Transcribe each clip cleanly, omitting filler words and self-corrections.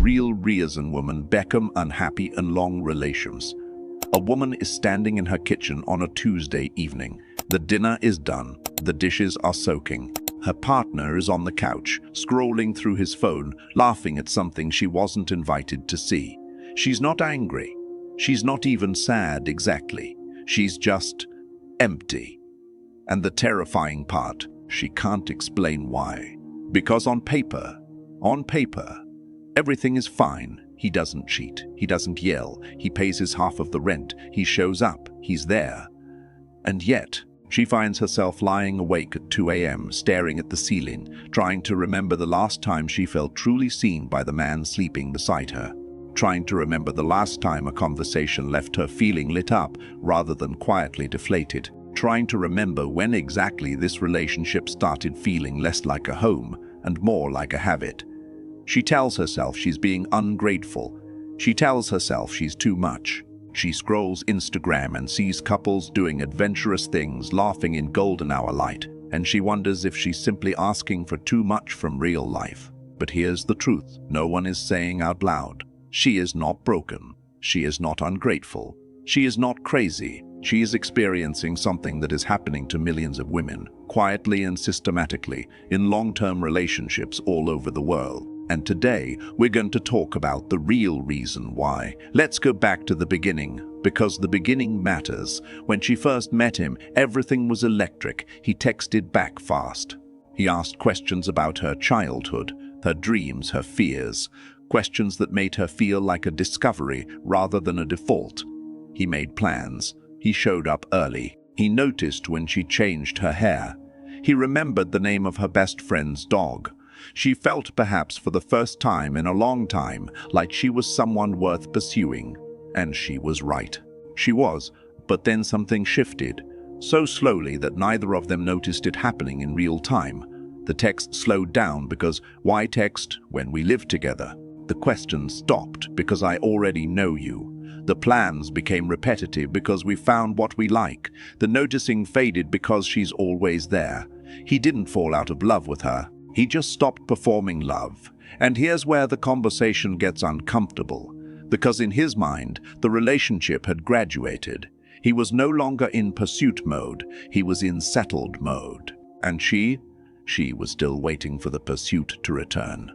real reason woman Beckham unhappy and long relations. A woman is standing in her kitchen on a Tuesday evening. The dinner is done. The dishes are soaking. Her partner is on the couch, scrolling through his phone, laughing at something she wasn't invited to see. She's not angry. She's not even sad exactly. She's just empty. And the terrifying part, she can't explain why. Because on paper, everything is fine. He doesn't cheat. He doesn't yell. He pays his half of the rent. He shows up. He's there. And yet, she finds herself lying awake at 2 a.m., staring at the ceiling, trying to remember the last time she felt truly seen by the man sleeping beside her. Trying to remember the last time a conversation left her feeling lit up rather than quietly deflated. Trying to remember when exactly this relationship started feeling less like a home and more like a habit. She tells herself she's being ungrateful. She tells herself she's too much. She scrolls Instagram and sees couples doing adventurous things, laughing in golden hour light, and she wonders if she's simply asking for too much from real life. But here's the truth no one is saying out loud. She is not broken. She is not ungrateful. She is not crazy. She is experiencing something that is happening to millions of women, quietly and systematically, in long-term relationships all over the world. And today, we're going to talk about the real reason why. Let's go back to the beginning, because the beginning matters. When she first met him, everything was electric. He texted back fast. He asked questions about her childhood, her dreams, her fears, questions that made her feel like a discovery rather than a default. He made plans. He showed up early. He noticed when she changed her hair. He remembered the name of her best friend's dog. She felt, perhaps for the first time in a long time, like she was someone worth pursuing. And she was right. She was, but then something shifted, so slowly that neither of them noticed it happening in real time. The text slowed down because why text when we live together? The questions stopped because I already know you. The plans became repetitive because we found what we like. The noticing faded because she's always there. He didn't fall out of love with her. He just stopped performing love. And here's where the conversation gets uncomfortable. Because in his mind, the relationship had graduated. He was no longer in pursuit mode. He was in settled mode. And she was still waiting for the pursuit to return.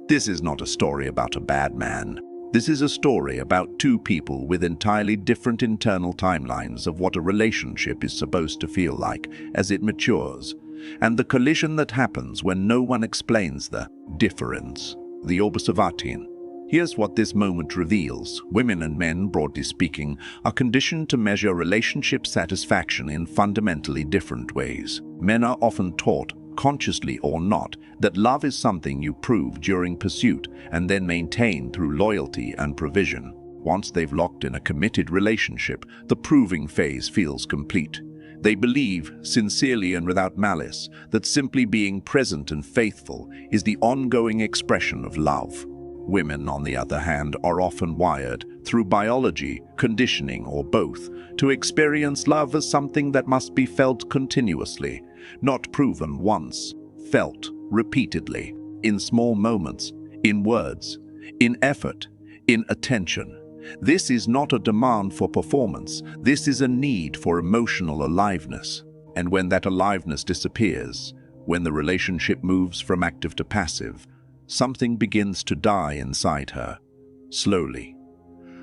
This is not a story about a bad man. This is a story about two people with entirely different internal timelines of what a relationship is supposed to feel like as it matures, and the collision that happens when no one explains the difference, the observatin. Here's what this moment reveals. Women and men, broadly speaking, are conditioned to measure relationship satisfaction in fundamentally different ways. Men are often taught, consciously or not, that love is something you prove during pursuit and then maintain through loyalty and provision. Once they've locked in a committed relationship, the proving phase feels complete. They believe, sincerely and without malice, that simply being present and faithful is the ongoing expression of love. Women, on the other hand, are often wired, through biology, conditioning, or both, to experience love as something that must be felt continuously, not proven once, felt repeatedly, in small moments, in words, in effort, in attention. This is not a demand for performance. This is a need for emotional aliveness. And when that aliveness disappears, when the relationship moves from active to passive, something begins to die inside her, slowly.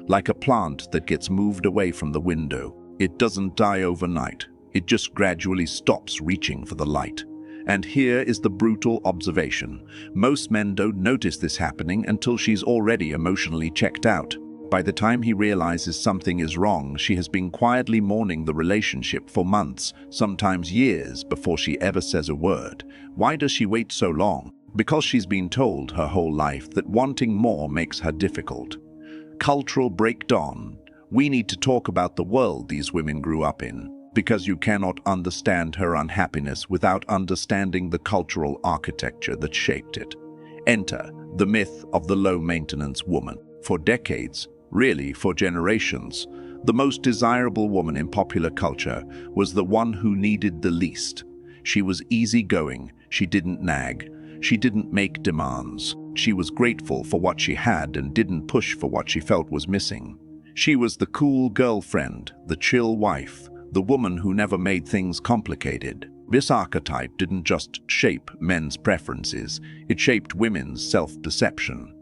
Like a plant that gets moved away from the window. It doesn't die overnight. It just gradually stops reaching for the light. And here is the brutal observation. Most men don't notice this happening until she's already emotionally checked out. By the time he realizes something is wrong, she has been quietly mourning the relationship for months, sometimes years, before she ever says a word. Why does she wait so long? Because she's been told her whole life that wanting more makes her difficult. Cultural breakdown. We need to talk about the world these women grew up in, because you cannot understand her unhappiness without understanding the cultural architecture that shaped it. Enter the myth of the low-maintenance woman. For decades, really for generations, the most desirable woman in popular culture was the one who needed the least. She was easygoing, she didn't nag, she didn't make demands. She was grateful for what she had and didn't push for what she felt was missing. She was the cool girlfriend, the chill wife, the woman who never made things complicated. This archetype didn't just shape men's preferences, it shaped women's self-perception.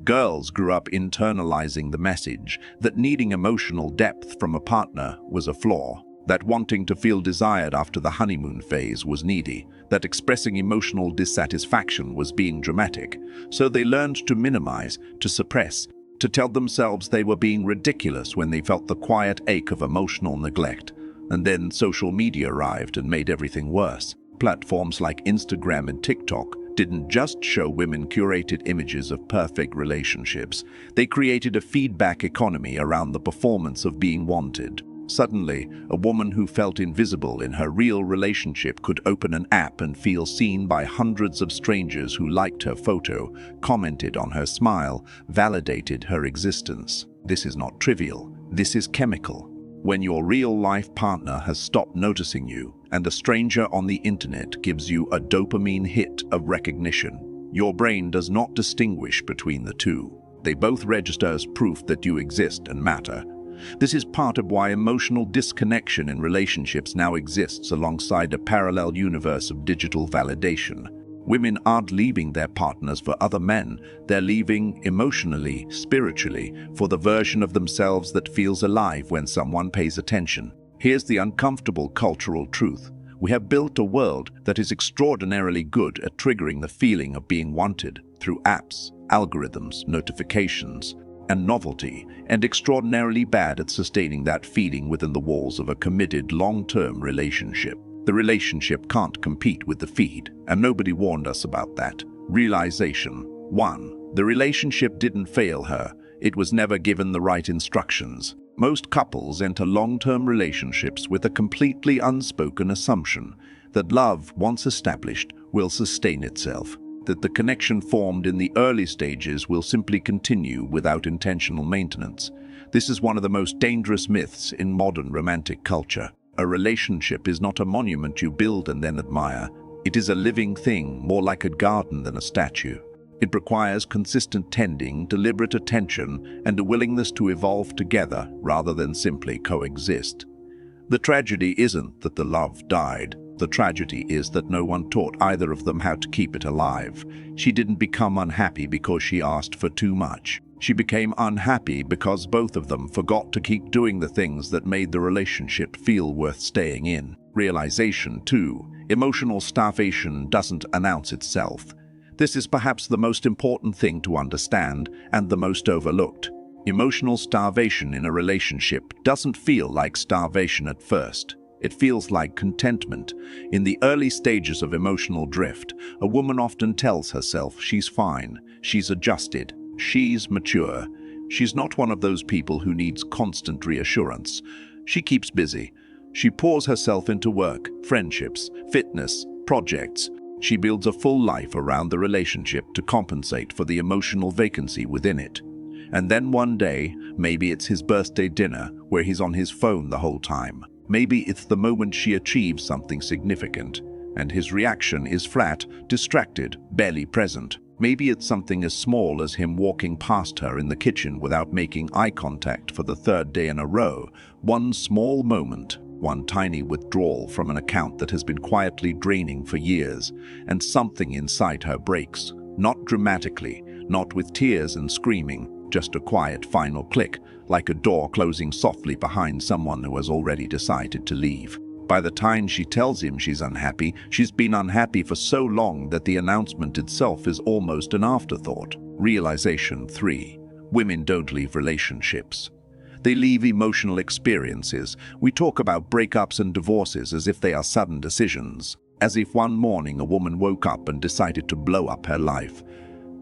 Girls grew up internalizing the message that needing emotional depth from a partner was a flaw, that wanting to feel desired after the honeymoon phase was needy, that expressing emotional dissatisfaction was being dramatic. So they learned to minimize, to suppress, to tell themselves they were being ridiculous when they felt the quiet ache of emotional neglect. And then social media arrived and made everything worse. Platforms like Instagram and TikTok didn't just show women curated images of perfect relationships. They created a feedback economy around the performance of being wanted. Suddenly, a woman who felt invisible in her real relationship could open an app and feel seen by hundreds of strangers who liked her photo, commented on her smile, validated her existence. This is not trivial. This is chemical. When your real-life partner has stopped noticing you, and a stranger on the internet gives you a dopamine hit of recognition, your brain does not distinguish between the two. They both register as proof that you exist and matter. This is part of why emotional disconnection in relationships now exists alongside a parallel universe of digital validation. Women aren't leaving their partners for other men. They're leaving emotionally, spiritually, for the version of themselves that feels alive when someone pays attention. Here's the uncomfortable cultural truth. We have built a world that is extraordinarily good at triggering the feeling of being wanted through apps, algorithms, notifications, and novelty, and extraordinarily bad at sustaining that feeling within the walls of a committed long-term relationship. The relationship can't compete with the feed, and nobody warned us about that. Realization 1. The relationship didn't fail her. It was never given the right instructions. Most couples enter long-term relationships with a completely unspoken assumption that love, once established, will sustain itself, that the connection formed in the early stages will simply continue without intentional maintenance. This is one of the most dangerous myths in modern romantic culture. A relationship is not a monument you build and then admire. It is a living thing, more like a garden than a statue. It requires consistent tending, deliberate attention, and a willingness to evolve together rather than simply coexist. The tragedy isn't that the love died. The tragedy is that no one taught either of them how to keep it alive. She didn't become unhappy because she asked for too much. She became unhappy because both of them forgot to keep doing the things that made the relationship feel worth staying in. Realization 2. Emotional starvation doesn't announce itself. This is perhaps the most important thing to understand and the most overlooked. Emotional starvation in a relationship doesn't feel like starvation at first. It feels like contentment. In the early stages of emotional drift, a woman often tells herself she's fine, she's adjusted, she's mature. She's not one of those people who needs constant reassurance. She keeps busy. She pours herself into work, friendships, fitness, projects. She builds a full life around the relationship to compensate for the emotional vacancy within it. And then one day, maybe it's his birthday dinner where he's on his phone the whole time. Maybe it's the moment she achieves something significant, and his reaction is flat, distracted, barely present. Maybe it's something as small as him walking past her in the kitchen without making eye contact for the third day in a row. One small moment, one tiny withdrawal from an account that has been quietly draining for years, and something inside her breaks. Not dramatically, not with tears and screaming, just a quiet final click, like a door closing softly behind someone who has already decided to leave. By the time she tells him she's unhappy, she's been unhappy for so long that the announcement itself is almost an afterthought. Realization 3. Women don't leave relationships. They leave emotional experiences. We talk about breakups and divorces as if they are sudden decisions, as if one morning a woman woke up and decided to blow up her life.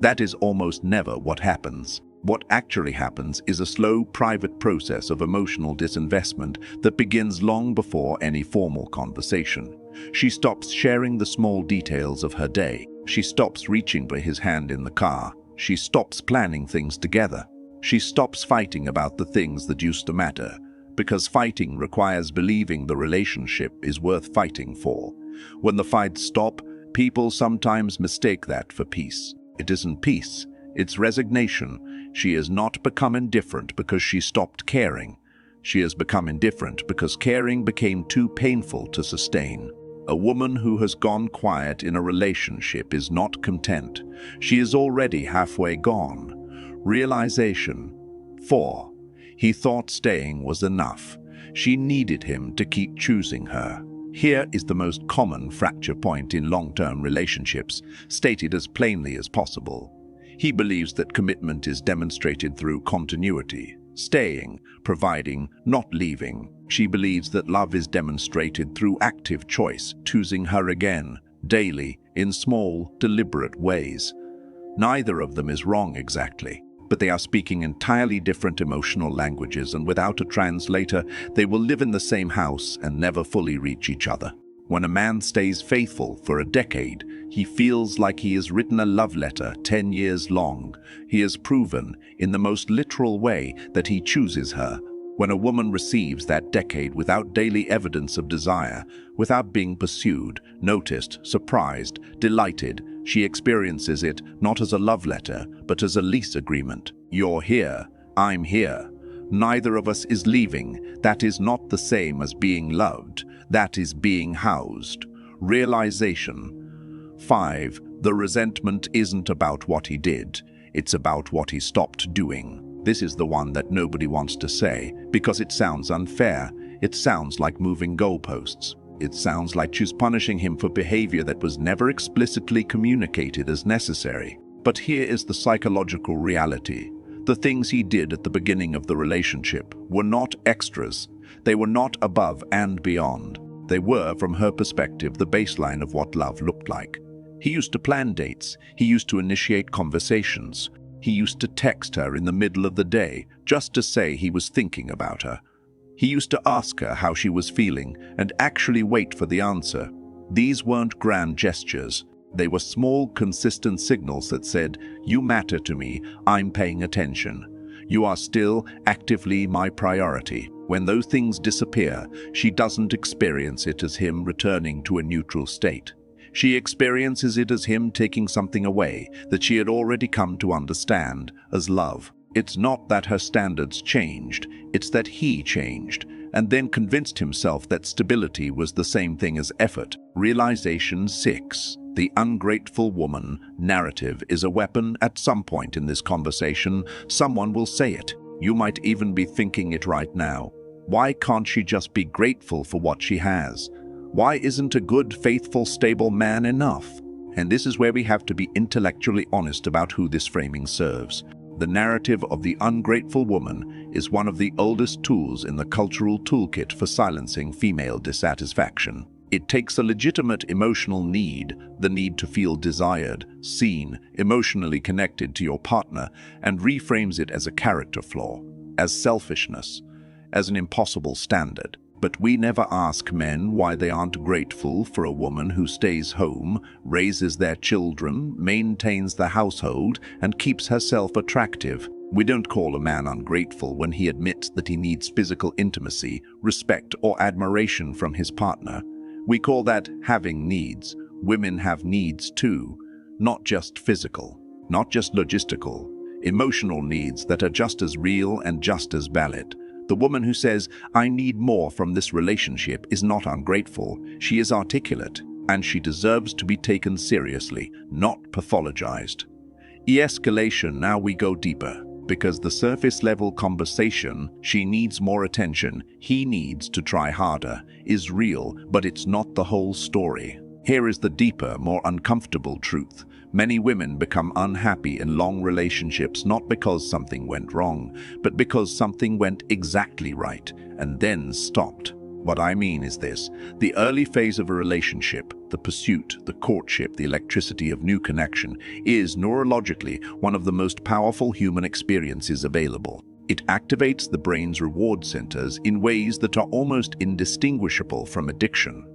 That is almost never what happens. What actually happens is a slow, private process of emotional disinvestment that begins long before any formal conversation. She stops sharing the small details of her day. She stops reaching for his hand in the car. She stops planning things together. She stops fighting about the things that used to matter, because fighting requires believing the relationship is worth fighting for. When the fights stop, people sometimes mistake that for peace. It isn't peace, it's resignation. She has not become indifferent because she stopped caring. She has become indifferent because caring became too painful to sustain. A woman who has gone quiet in a relationship is not content. She is already halfway gone. Realization. 4. He thought staying was enough. She needed him to keep choosing her. Here is the most common fracture point in long-term relationships, stated as plainly as possible. He believes that commitment is demonstrated through continuity, staying, providing, not leaving. She believes that love is demonstrated through active choice, choosing her again, daily, in small, deliberate ways. Neither of them is wrong exactly, but they are speaking entirely different emotional languages, and without a translator, they will live in the same house and never fully reach each other. When a man stays faithful for a decade, he feels like he has written a love letter 10 years long. He has proven, in the most literal way, that he chooses her. When a woman receives that decade without daily evidence of desire, without being pursued, noticed, surprised, delighted, she experiences it not as a love letter, but as a lease agreement. You're here, I'm here. Neither of us is leaving. That is not the same as being loved. That is being housed. Realization. 5. The resentment isn't about what he did. It's about what he stopped doing. This is the one that nobody wants to say, because it sounds unfair. It sounds like moving goalposts. It sounds like punishing him for behavior that was never explicitly communicated as necessary. But here is the psychological reality. The things he did at the beginning of the relationship were not extras. They were not above and beyond. They were, from her perspective, the baseline of what love looked like. He used to plan dates. He used to initiate conversations. He used to text her in the middle of the day just to say he was thinking about her. He used to ask her how she was feeling and actually wait for the answer. These weren't grand gestures. They were small, consistent signals that said, "You matter to me, I'm paying attention. You are still actively my priority." When those things disappear, she doesn't experience it as him returning to a neutral state. She experiences it as him taking something away that she had already come to understand as love. It's not that her standards changed, it's that he changed, and then convinced himself that stability was the same thing as effort. Realization. 6. The ungrateful woman narrative is a weapon. At some point in this conversation, someone will say it. You might even be thinking it right now. Why can't she just be grateful for what she has? Why isn't a good, faithful, stable man enough? And this is where we have to be intellectually honest about who this framing serves. The narrative of the ungrateful woman is one of the oldest tools in the cultural toolkit for silencing female dissatisfaction. It takes a legitimate emotional need, the need to feel desired, seen, emotionally connected to your partner, and reframes it as a character flaw, as selfishness, as an impossible standard. But we never ask men why they aren't grateful for a woman who stays home, raises their children, maintains the household, and keeps herself attractive. We don't call a man ungrateful when he admits that he needs physical intimacy, respect, or admiration from his partner. We call that having needs. Women have needs too, not just physical, not just logistical, emotional needs that are just as real and just as valid. The woman who says, "I need more from this relationship," is not ungrateful. She is articulate, and she deserves to be taken seriously, not pathologized. De-escalation. Now we go deeper, because the surface-level conversation, "she needs more attention, he needs to try harder," is real, but it's not the whole story. Here is the deeper, more uncomfortable truth. Many women become unhappy in long relationships not because something went wrong, but because something went exactly right and then stopped. What I mean is this: the early phase of a relationship, the pursuit, the courtship, the electricity of new connection, is neurologically one of the most powerful human experiences available. It activates the brain's reward centers in ways that are almost indistinguishable from addiction.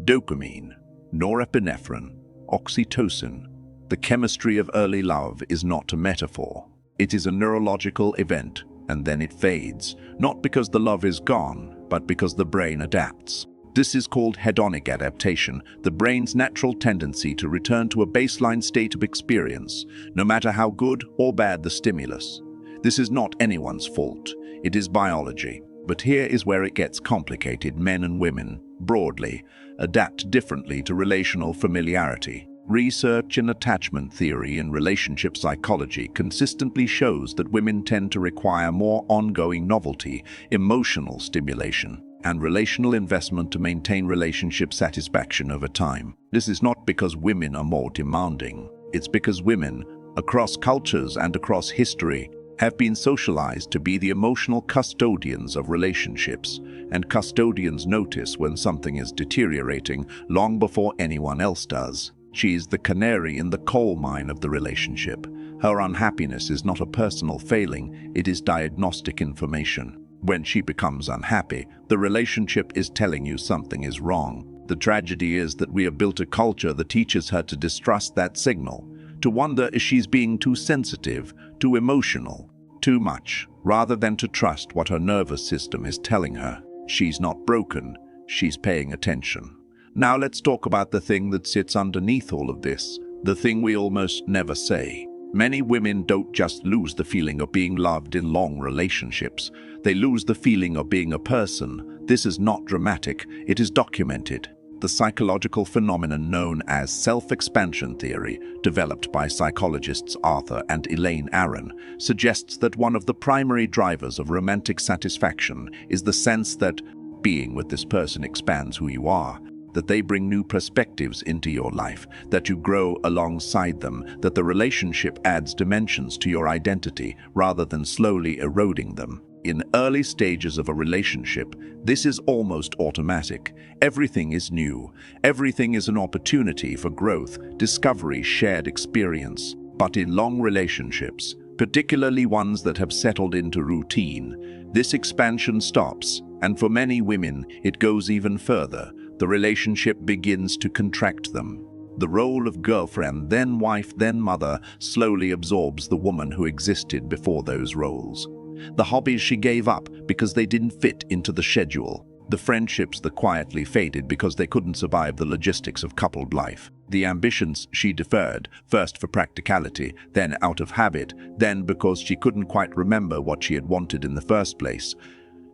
Dopamine, norepinephrine, oxytocin. The chemistry of early love is not a metaphor. It is a neurological event, and then it fades, not because the love is gone, but because the brain adapts. This is called hedonic adaptation, the brain's natural tendency to return to a baseline state of experience, no matter how good or bad the stimulus. This is not anyone's fault. It is biology. But here is where it gets complicated. Men and women, broadly, adapt differently to relational familiarity. Research in attachment theory and relationship psychology consistently shows that women tend to require more ongoing novelty, emotional stimulation, and relational investment to maintain relationship satisfaction over time. This is not because women are more demanding. It's because women, across cultures and across history, have been socialized to be the emotional custodians of relationships, and custodians notice when something is deteriorating long before anyone else does. She is the canary in the coal mine of the relationship. Her unhappiness is not a personal failing, it is diagnostic information. When she becomes unhappy, the relationship is telling you something is wrong. The tragedy is that we have built a culture that teaches her to distrust that signal, to wonder if she's being too sensitive, too emotional, too much, rather than to trust what her nervous system is telling her. She's not broken, she's paying attention. Now let's talk about the thing that sits underneath all of this, the thing we almost never say. Many women don't just lose the feeling of being loved in long relationships. They lose the feeling of being a person. This is not dramatic, it is documented. The psychological phenomenon known as self-expansion theory, developed by psychologists Arthur and Elaine Aron, suggests that one of the primary drivers of romantic satisfaction is the sense that being with this person expands who you are, that they bring new perspectives into your life, that you grow alongside them, that the relationship adds dimensions to your identity rather than slowly eroding them. In early stages of a relationship, this is almost automatic. Everything is new. Everything is an opportunity for growth, discovery, shared experience. But in long relationships, particularly ones that have settled into routine, this expansion stops, and for many women, it goes even further. The relationship begins to contract them. The role of girlfriend, then wife, then mother, slowly absorbs the woman who existed before those roles. The hobbies she gave up because they didn't fit into the schedule. The friendships that quietly faded because they couldn't survive the logistics of coupled life. The ambitions she deferred, first for practicality, then out of habit, then because she couldn't quite remember what she had wanted in the first place.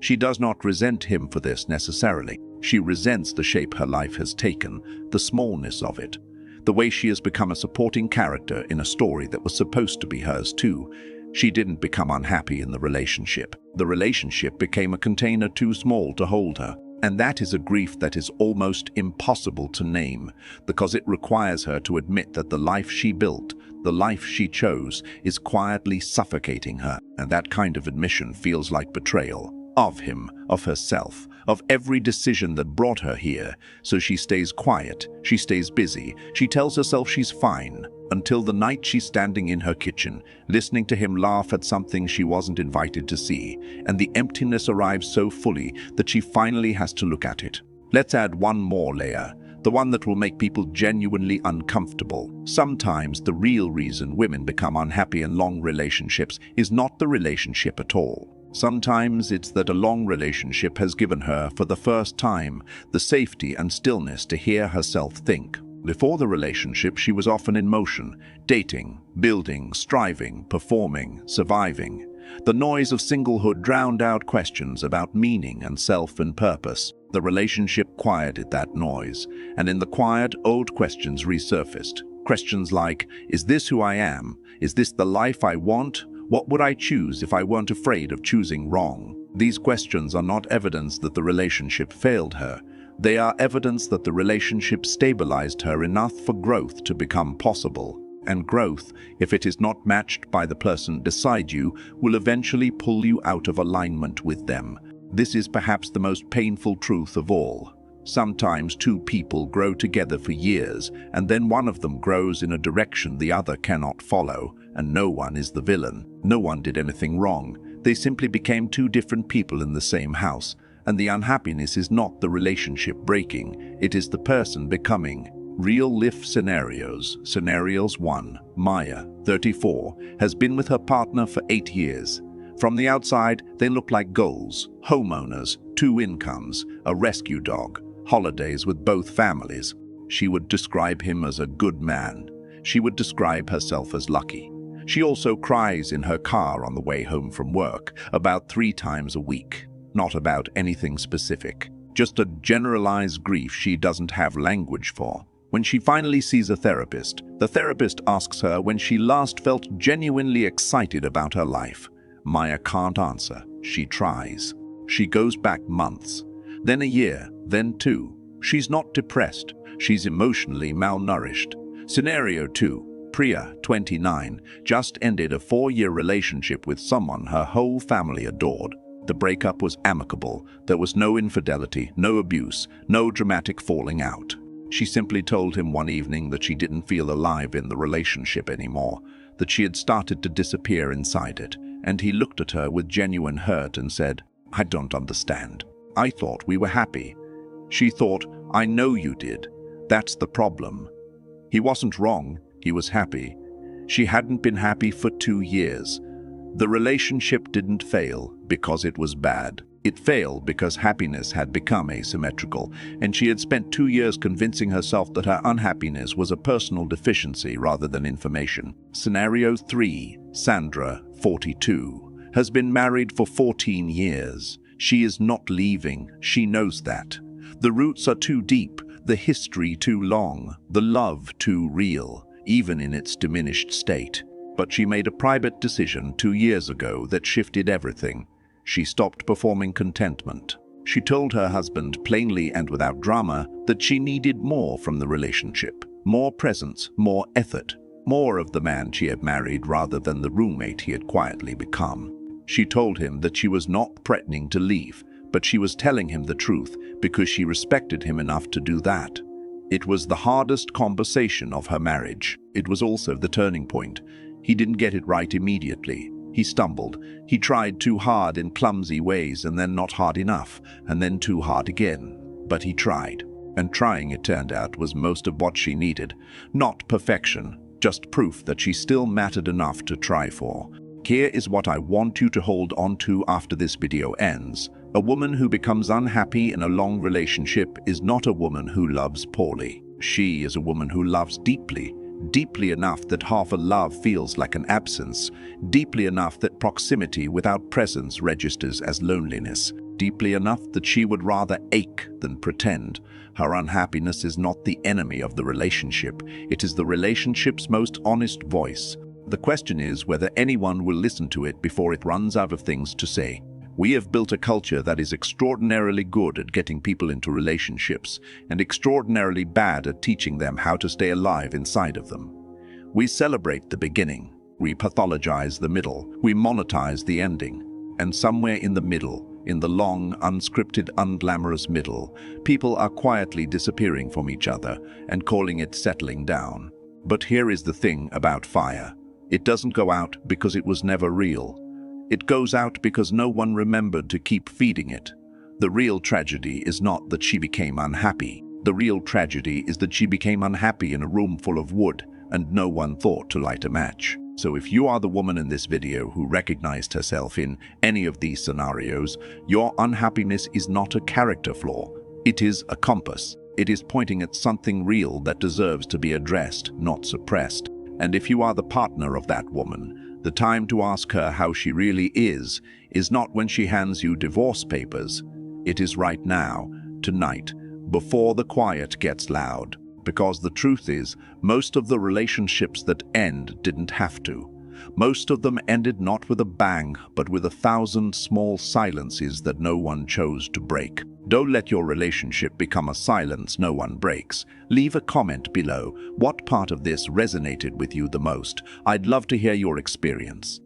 She does not resent him for this necessarily. She resents the shape her life has taken, the smallness of it, the way she has become a supporting character in a story that was supposed to be hers too. She didn't become unhappy in the relationship. The relationship became a container too small to hold her. And that is a grief that is almost impossible to name, because it requires her to admit that the life she built, the life she chose, is quietly suffocating her. And that kind of admission feels like betrayal. Of him, of herself, of every decision that brought her here. So she stays quiet, she stays busy, she tells herself she's fine, until the night she's standing in her kitchen, listening to him laugh at something she wasn't invited to see, and the emptiness arrives so fully that she finally has to look at it. Let's add one more layer, the one that will make people genuinely uncomfortable. Sometimes the real reason women become unhappy in long relationships is not the relationship at all. Sometimes it's that a long relationship has given her, for the first time, the safety and stillness to hear herself think. Before the relationship, she was often in motion, dating, building, striving, performing, surviving. The noise of singlehood drowned out questions about meaning and self and purpose. The relationship quieted that noise, and in the quiet, old questions resurfaced. Questions like, is this who I am? Is this the life I want? What would I choose if I weren't afraid of choosing wrong? These questions are not evidence that the relationship failed her. They are evidence that the relationship stabilized her enough for growth to become possible. And growth, if it is not matched by the person beside you, will eventually pull you out of alignment with them. This is perhaps the most painful truth of all. Sometimes two people grow together for years, and then one of them grows in a direction the other cannot follow, and no one is the villain. No one did anything wrong. They simply became two different people in the same house, and the unhappiness is not the relationship breaking, it is the person becoming. Real-life scenarios. Scenarios 1. Maya, 34, has been with her partner for 8 years. From the outside, they look like goals, homeowners, 2 incomes, a rescue dog. holidays with both families. She would describe him as a good man. She would describe herself as lucky. She also cries in her car on the way home from work, about 3 times a week. Not about anything specific, just a generalized grief she doesn't have language for. When she finally sees a therapist, the therapist asks her when she last felt genuinely excited about her life. Maya can't answer. She tries. She goes back months, then a year, then 2. She's not depressed. She's emotionally malnourished. Scenario 2. Priya, 29, just ended a 4-year relationship with someone her whole family adored. The breakup was amicable. There was no infidelity, no abuse, no dramatic falling out. She simply told him one evening that she didn't feel alive in the relationship anymore, that she had started to disappear inside it, and he looked at her with genuine hurt and said, "I don't understand. I thought we were happy." She thought, "I know you did. That's the problem." He wasn't wrong. He was happy. She hadn't been happy for 2 years. The relationship didn't fail because it was bad. It failed because happiness had become asymmetrical, and she had spent 2 years convincing herself that her unhappiness was a personal deficiency rather than information. Scenario 3. Sandra, 42, has been married for 14 years. She is not leaving. She knows that. The roots are too deep, the history too long, the love too real, even in its diminished state. But she made a private decision 2 years ago that shifted everything. She stopped performing contentment. She told her husband plainly and without drama that she needed more from the relationship. More presence, more effort, more of the man she had married rather than the roommate he had quietly become. She told him that she was not threatening to leave, but she was telling him the truth because she respected him enough to do that. It was the hardest conversation of her marriage. It was also the turning point. He didn't get it right immediately. He stumbled. He tried too hard in clumsy ways and then not hard enough, and then too hard again. But he tried. And trying, it turned out, was most of what she needed. Not perfection, just proof that she still mattered enough to try for. Here is what I want you to hold on to after this video ends. A woman who becomes unhappy in a long relationship is not a woman who loves poorly. She is a woman who loves deeply. Deeply enough that half a love feels like an absence, deeply enough that proximity without presence registers as loneliness, deeply enough that she would rather ache than pretend. Her unhappiness is not the enemy of the relationship, it is the relationship's most honest voice. The question is whether anyone will listen to it before it runs out of things to say. We have built a culture that is extraordinarily good at getting people into relationships and extraordinarily bad at teaching them how to stay alive inside of them. We celebrate the beginning, we pathologize the middle, we monetize the ending, and somewhere in the middle, in the long, unscripted, unglamorous middle, people are quietly disappearing from each other and calling it settling down. But here is the thing about fire. It doesn't go out because it was never real. It goes out because no one remembered to keep feeding it. The real tragedy is not that she became unhappy. The real tragedy is that she became unhappy in a room full of wood and no one thought to light a match. So if you are the woman in this video who recognized herself in any of these scenarios, your unhappiness is not a character flaw. It is a compass. It is pointing at something real that deserves to be addressed, not suppressed. And if you are the partner of that woman, the time to ask her how she really is not when she hands you divorce papers. It is right now, tonight, before the quiet gets loud. Because the truth is, most of the relationships that end didn't have to. Most of them ended not with a bang, but with 1,000 small silences that no one chose to break. Don't let your relationship become a silence no one breaks. Leave a comment below. What part of this resonated with you the most? I'd love to hear your experience.